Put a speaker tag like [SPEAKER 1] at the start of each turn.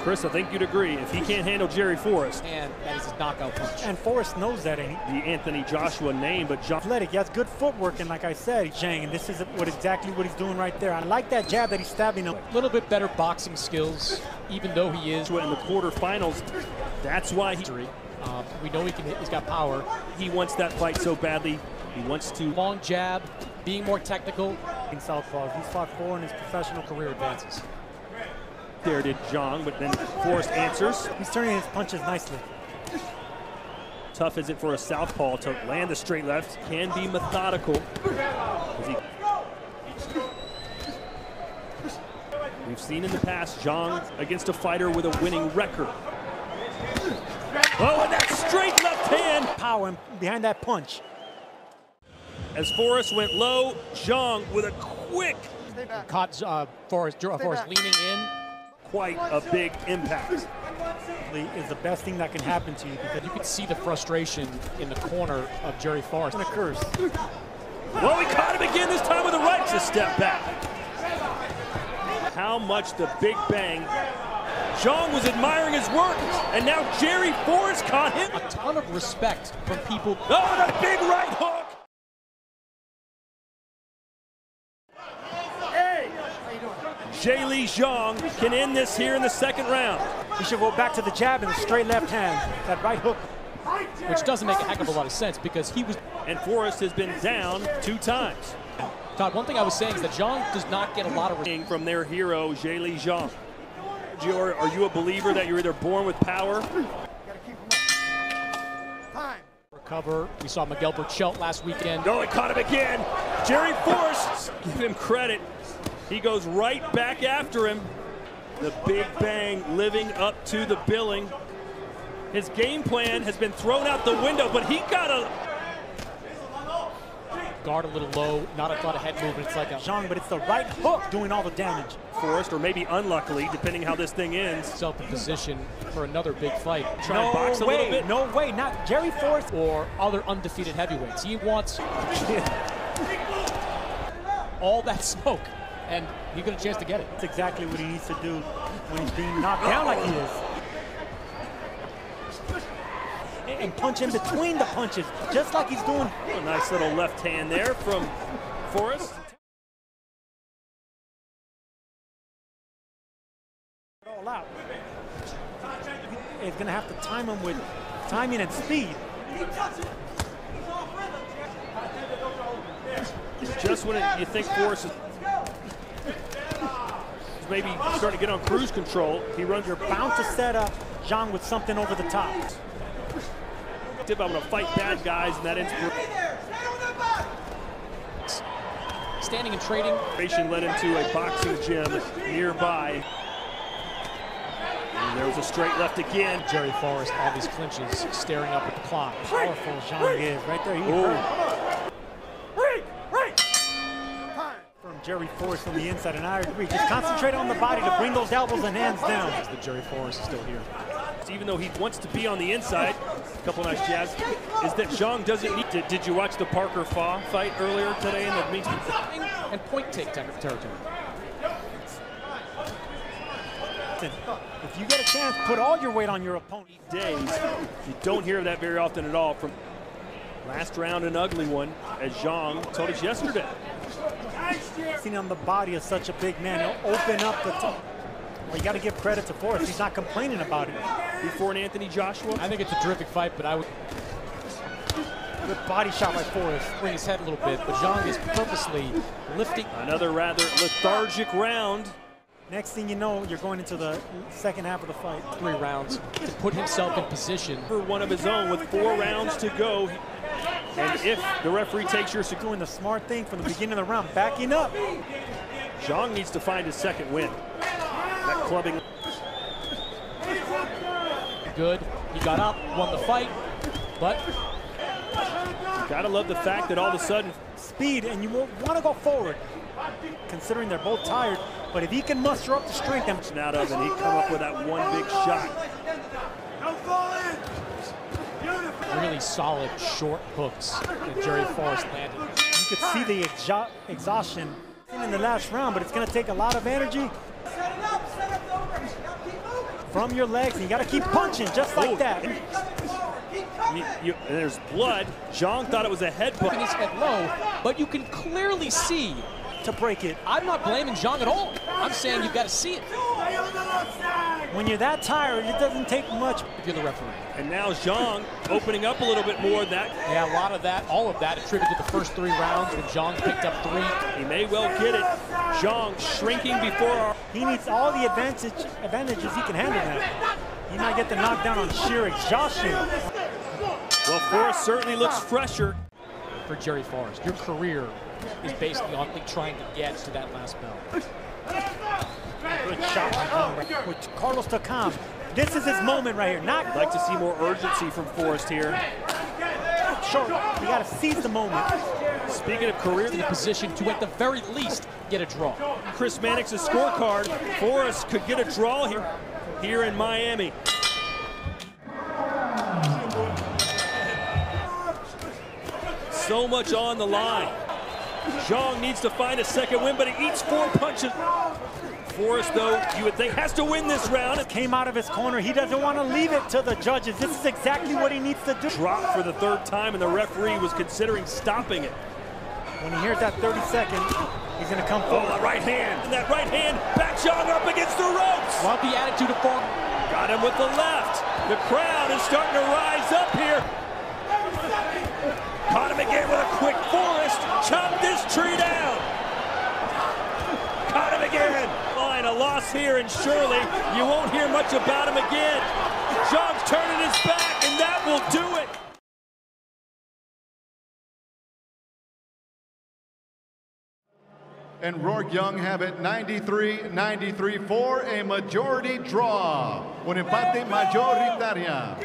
[SPEAKER 1] Chris, I think you'd agree, if he can't handle Jerry Forrest.
[SPEAKER 2] And that is his knockout punch.
[SPEAKER 3] And Forrest knows that, ain't he?
[SPEAKER 1] The Anthony Joshua name, but John.
[SPEAKER 3] Athletic, he has good footwork, and like I said, Zhang, and this is exactly what he's doing right there. I like that jab that he's stabbing him.
[SPEAKER 2] A little bit better boxing skills, even though he is.
[SPEAKER 1] In the quarterfinals, that's why
[SPEAKER 2] we know he's got power.
[SPEAKER 1] He wants that fight so badly. He wants to.
[SPEAKER 2] Long jab, being more technical.
[SPEAKER 3] In southpaw, he's fought 4 in his professional career.
[SPEAKER 2] Advances.
[SPEAKER 1] There did Zhang, but then Forrest answers.
[SPEAKER 3] He's turning his punches nicely.
[SPEAKER 1] Tough is it for a southpaw to land a straight left. Can be methodical. We've seen in the past Zhang against a fighter with a winning record. Oh, and that straight left hand.
[SPEAKER 3] Power behind that punch.
[SPEAKER 1] As Forrest went low, Zhang with a quick.
[SPEAKER 2] Caught Forrest leaning in.
[SPEAKER 1] Quite a big impact.
[SPEAKER 3] Is the best thing that can happen to you, because
[SPEAKER 2] you could see the frustration in the corner of Jerry Forrest.
[SPEAKER 3] It's a curse.
[SPEAKER 1] Well, he caught him again, this time with the right to step back. How much the Big Bang. Zhang was admiring his work, and now Jerry Forrest caught him.
[SPEAKER 2] A ton of respect from people.
[SPEAKER 1] Oh, and a big right hook. Zhilei Zhang can end this here in the second round.
[SPEAKER 3] He should go back to the jab and the straight left hand, that right hook.
[SPEAKER 2] Which doesn't make a heck of a lot of sense, because he was.
[SPEAKER 1] And Forrest has been down 2 times.
[SPEAKER 2] Todd, one thing I was saying is that Zhang does not get a lot of
[SPEAKER 1] respect from their hero, Zhilei Zhang. Are you a believer that you're either born with power?
[SPEAKER 2] Recover. We saw Miguel Burchelt last weekend.
[SPEAKER 1] No, it caught him again. Jerry Forrest, give him credit. He goes right back after him. The Big Bang living up to the billing. His game plan has been thrown out the window, but he got a
[SPEAKER 2] guard a little low, not a lot of head movement. It's like a
[SPEAKER 3] Zhang, but it's the right hook doing all the damage.
[SPEAKER 1] Forrest, or maybe unluckily, depending how this thing ends.
[SPEAKER 2] Self in position for another big fight.
[SPEAKER 1] Try and box a little bit.
[SPEAKER 3] No way, not Jerry Forrest
[SPEAKER 2] or other undefeated heavyweights. He wants all that smoke, and he got a chance to get it.
[SPEAKER 3] That's exactly what he needs to do when he's being knocked down like he is. And punch in between the punches, just like he's doing.
[SPEAKER 1] A nice little left hand there from Forrest.
[SPEAKER 3] All out. He's going to have to time him with timing and speed.
[SPEAKER 1] Just when you think Forrest is maybe starting to get on cruise control, he runs.
[SPEAKER 3] You're bound to set up Zhang with something over the top.
[SPEAKER 1] I'm going to fight bad guys, and that
[SPEAKER 2] standing and trading
[SPEAKER 1] led into a boxing gym nearby. And there was a straight left again.
[SPEAKER 2] Jerry Forrest, all these clinches, staring up at the clock.
[SPEAKER 3] Powerful Zhang is right there. He hurt. From Jerry Forrest from the inside, and I agree. Just concentrate on the body to bring those elbows and hands down.
[SPEAKER 2] The Jerry Forrest is still here.
[SPEAKER 1] Even though he wants to be on the inside, a couple nice jabs, is that Zhang doesn't need to. Did you watch the Parker Fa fight earlier today in the meeting?
[SPEAKER 2] And point take territory.
[SPEAKER 3] If you get a chance, put all your weight on your opponent.
[SPEAKER 1] Days, you don't hear that very often at all. From last round, an ugly one, as Zhang told us yesterday.
[SPEAKER 3] Seen on the body of such a big man, he'll open up the top. Well, you got to give credit to Forrest. He's not complaining about it.
[SPEAKER 1] Before an Anthony Joshua?
[SPEAKER 2] I think it's a terrific fight, but I would.
[SPEAKER 3] Good body shot by Forrest.
[SPEAKER 2] Bring his head a little bit, but Zhang is purposely lifting.
[SPEAKER 1] Another rather lethargic round.
[SPEAKER 3] Next thing you know, you're going into the second half of the fight.
[SPEAKER 2] 3 rounds to put himself in position.
[SPEAKER 1] For one of his own with 4 rounds to go. And if the referee takes your
[SPEAKER 3] doing the smart thing from the beginning of the round, backing up.
[SPEAKER 1] Zhang needs to find his second win. That clubbing.
[SPEAKER 2] Good. He got up, won the fight, but
[SPEAKER 1] you gotta love the fact that all of a sudden
[SPEAKER 3] speed, and you won't want to go forward, considering they're both tired. But if he can muster up the strength and
[SPEAKER 1] out of, and he come up with that one big shot.
[SPEAKER 2] Really solid short hooks that Jerry Forrest landed.
[SPEAKER 3] You could see the exhaustion in the last round, but it's going to take a lot of energy. from your legs, and you got to keep punching just like that.
[SPEAKER 1] There's blood. Zhang thought it was a headbutt.
[SPEAKER 2] His head low, but you can clearly see
[SPEAKER 3] to break it.
[SPEAKER 2] I'm not blaming Zhang at all. I'm saying you've got to see it.
[SPEAKER 3] When you're that tired, it doesn't take much.
[SPEAKER 2] If you're the referee.
[SPEAKER 1] And now Zhang opening up a little bit more.
[SPEAKER 2] Yeah, a lot of that, all of that attributed to the first 3 rounds when Zhang picked up 3.
[SPEAKER 1] He may well get it. Zhang shrinking before our...
[SPEAKER 3] He needs all the advantages he can handle that. He might get the knockdown on sheer exhaustion.
[SPEAKER 1] Well, Forrest certainly looks fresher.
[SPEAKER 2] For Jerry Forrest, your career is basically on trying to get to that last belt.
[SPEAKER 3] Good shot with Carlos Takam. This is his moment right here.
[SPEAKER 1] I'd like to see more urgency from Forrest here.
[SPEAKER 3] Short. You got to seize the moment.
[SPEAKER 1] Speaking of career,
[SPEAKER 2] in a position to at the very least get a draw.
[SPEAKER 1] Chris Mannix's scorecard. Forrest could get a draw here in Miami. So much on the line. Zhang needs to find a second win, but he eats 4 punches. Forrest, though, you would think, has to win this round.
[SPEAKER 3] It came out of his corner. He doesn't want to leave it to the judges. This is exactly what he needs to do.
[SPEAKER 1] Dropped for the 3rd time, and the referee was considering stopping it.
[SPEAKER 3] When he hears that 30 seconds, he's going to come forward.
[SPEAKER 1] Oh, the right hand. And that right hand back Zhang up against the ropes.
[SPEAKER 2] Love the attitude of Forrest.
[SPEAKER 1] Got him with the left. The crowd is starting to rise up here. Caught him again with a quick Forrest. Chopped this tree down. Caught him again. Line, a loss here, and surely you won't hear much about him again. Zhang's turning his back, and that will do it.
[SPEAKER 4] And Rourke Young have it 93-93 for a majority draw. Un empate mayoritaria.